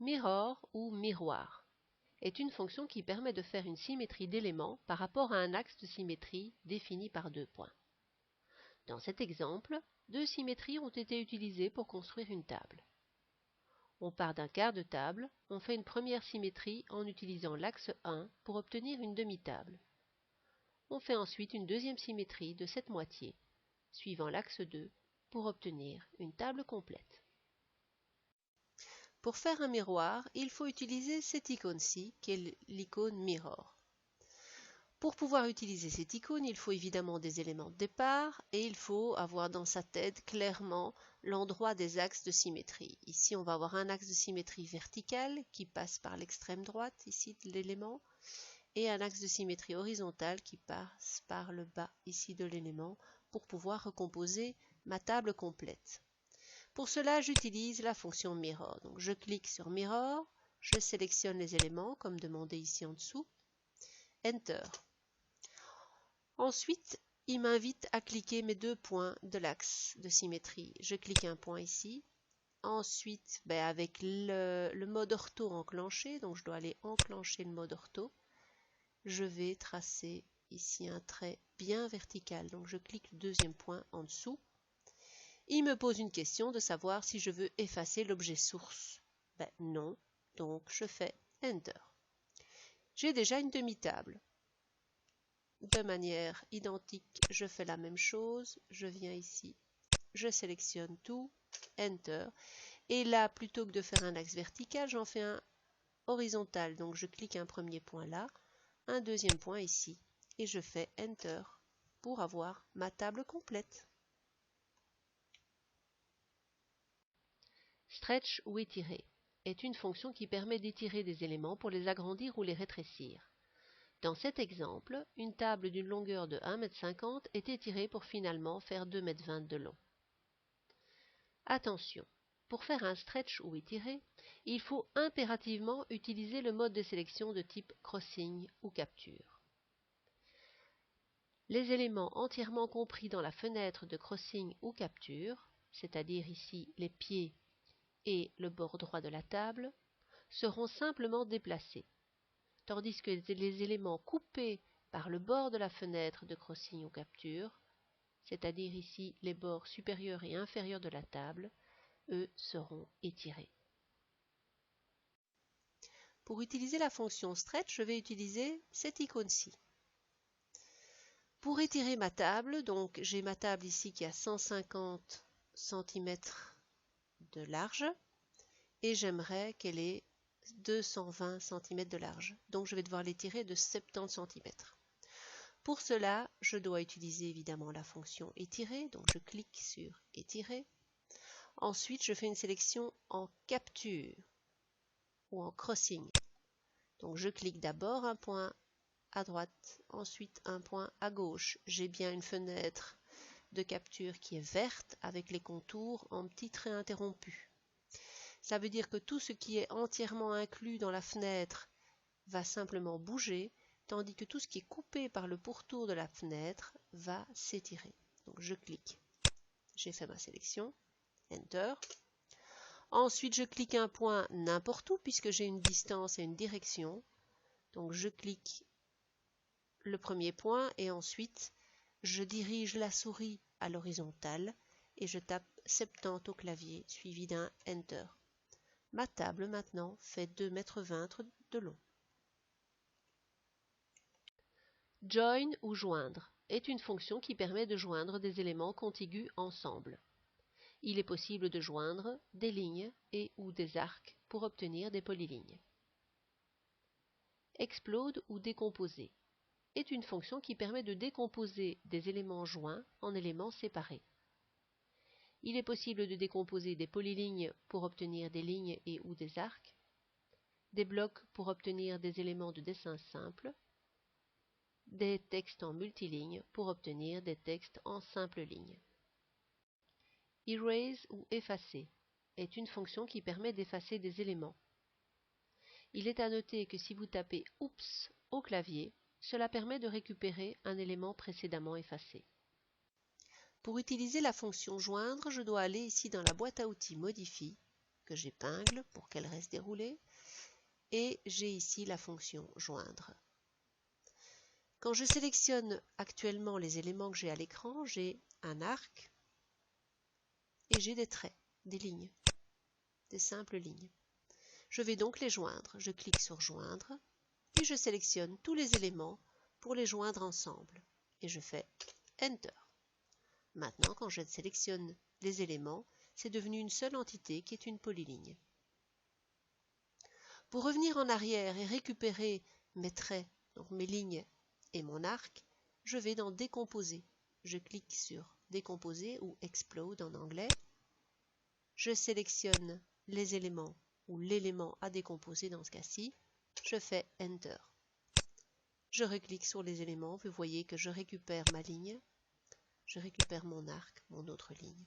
Mirror ou miroir est une fonction qui permet de faire une symétrie d'éléments par rapport à un axe de symétrie défini par 2 points. Dans cet exemple, 2 symétries ont été utilisées pour construire une table. On part d'un quart de table, on fait une première symétrie en utilisant l'axe 1 pour obtenir une demi-table. On fait ensuite une deuxième symétrie de cette moitié, suivant l'axe 2, pour obtenir une table complète. Pour faire un miroir, il faut utiliser cette icône-ci, qui est l'icône Mirror. Pour pouvoir utiliser cette icône, il faut évidemment des éléments de départ et il faut avoir dans sa tête clairement l'endroit des axes de symétrie. Ici, on va avoir un axe de symétrie vertical qui passe par l'extrême droite ici de l'élément et un axe de symétrie horizontale qui passe par le bas ici de l'élément pour pouvoir recomposer ma table complète. Pour cela, j'utilise la fonction Mirror. Donc, je clique sur Mirror, je sélectionne les éléments comme demandé ici en dessous, Enter. Ensuite, il m'invite à cliquer mes 2 points de l'axe de symétrie. Je clique un point ici. Ensuite, avec le mode ortho enclenché, donc je dois aller enclencher le mode ortho, je vais tracer ici un trait bien vertical. Donc je clique le 2e point en dessous. Il me pose une question de savoir si je veux effacer l'objet source. Non, donc je fais Enter. J'ai déjà une demi-table. De manière identique, je fais la même chose, je viens ici, je sélectionne tout, Enter, et là, plutôt que de faire un axe vertical, j'en fais un horizontal, donc je clique un premier point là, un deuxième point ici, et je fais Enter pour avoir ma table complète. Stretch ou étirer est une fonction qui permet d'étirer des éléments pour les agrandir ou les rétrécir. Dans cet exemple, une table d'une longueur de 1,50 m est étirée pour finalement faire 2,20 m de long. Attention, pour faire un stretch ou étirer, il faut impérativement utiliser le mode de sélection de type crossing ou capture. Les éléments entièrement compris dans la fenêtre de crossing ou capture, c'est-à-dire ici les pieds et le bord droit de la table, seront simplement déplacés, tandis que les éléments coupés par le bord de la fenêtre de crossing ou capture, c'est-à-dire ici les bords supérieurs et inférieurs de la table, eux seront étirés. Pour utiliser la fonction stretch, je vais utiliser cette icône-ci. Pour étirer ma table, donc j'ai ma table ici qui a 150 cm de large et j'aimerais qu'elle ait 220 cm de large. Donc je vais devoir l'étirer de 70 cm. Pour cela, je dois utiliser évidemment la fonction étirer, donc je clique sur étirer. Ensuite, je fais une sélection en capture ou en crossing. Donc je clique d'abord un point à droite, ensuite un point à gauche. J'ai bien une fenêtre de capture qui est verte avec les contours en petits traits interrompus. Ça veut dire que tout ce qui est entièrement inclus dans la fenêtre va simplement bouger, tandis que tout ce qui est coupé par le pourtour de la fenêtre va s'étirer. Donc je clique. J'ai fait ma sélection. Enter. Ensuite, je clique un point n'importe où puisque j'ai une distance et une direction. Donc je clique le premier point et ensuite je dirige la souris à l'horizontale et je tape 70 au clavier suivi d'un Enter. Ma table maintenant fait 2,20 m de long. Join ou joindre est une fonction qui permet de joindre des éléments contigus ensemble. Il est possible de joindre des lignes et ou des arcs pour obtenir des polylignes. Explode ou décomposer est une fonction qui permet de décomposer des éléments joints en éléments séparés. Il est possible de décomposer des polylignes pour obtenir des lignes et ou des arcs, des blocs pour obtenir des éléments de dessin simple, des textes en multilignes pour obtenir des textes en simple ligne. Erase ou effacer est une fonction qui permet d'effacer des éléments. Il est à noter que si vous tapez « Oups » au clavier, cela permet de récupérer un élément précédemment effacé. Pour utiliser la fonction joindre, je dois aller ici dans la boîte à outils Modifie, que j'épingle pour qu'elle reste déroulée. Et j'ai ici la fonction joindre. Quand je sélectionne actuellement les éléments que j'ai à l'écran, j'ai un arc et j'ai des traits, des lignes, des simples lignes. Je vais donc les joindre. Je clique sur joindre et je sélectionne tous les éléments pour les joindre ensemble. Et je fais Enter. Maintenant, quand je sélectionne les éléments, c'est devenu une seule entité qui est une polyligne. Pour revenir en arrière et récupérer mes traits, donc mes lignes et mon arc, je vais dans Décomposer. Je clique sur Décomposer ou Explode en anglais. Je sélectionne les éléments ou l'élément à décomposer dans ce cas-ci. Je fais Enter. Je reclique sur les éléments. Vous voyez que je récupère ma ligne. Je récupère mon arc, mon autre ligne.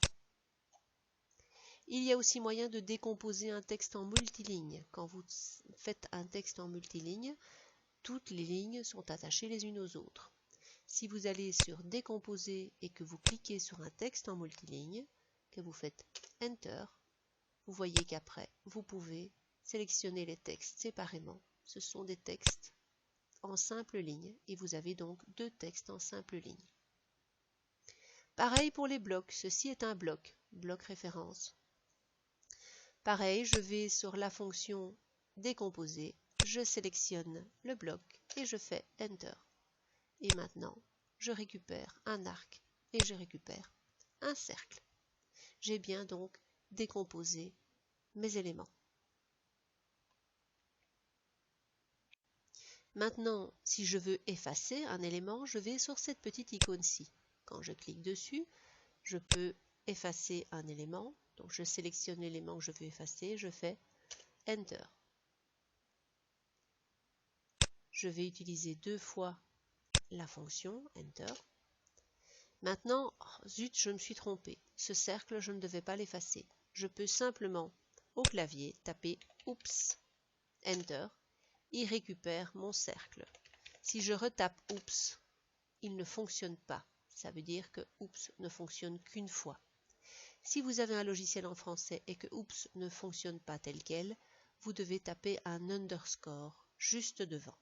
Il y a aussi moyen de décomposer un texte en multiligne. Quand vous faites un texte en multiligne, toutes les lignes sont attachées les unes aux autres. Si vous allez sur Décomposer et que vous cliquez sur un texte en multiligne, que vous faites Enter, vous voyez qu'après, vous pouvez sélectionner les textes séparément. Ce sont des textes en simple ligne et vous avez donc deux textes en simple ligne. Pareil pour les blocs. Ceci est un bloc, bloc référence. Pareil, je vais sur la fonction Décomposer, je sélectionne le bloc et je fais Enter. Et maintenant, je récupère un arc et je récupère un cercle. J'ai bien donc décomposé mes éléments. Maintenant, si je veux effacer un élément, je vais sur cette petite icône-ci. Quand je clique dessus, je peux effacer un élément. Donc je sélectionne l'élément que je veux effacer, je fais Enter. Je vais utiliser deux fois la fonction Enter. Maintenant, zut, je me suis trompé. Ce cercle, je ne devais pas l'effacer. Je peux simplement, au clavier, taper Oups, Enter. Il récupère mon cercle. Si je retape Oups, il ne fonctionne pas. Ça veut dire que Oups ne fonctionne qu'une fois. Si vous avez un logiciel en français et que Oups ne fonctionne pas tel quel, vous devez taper un underscore juste devant.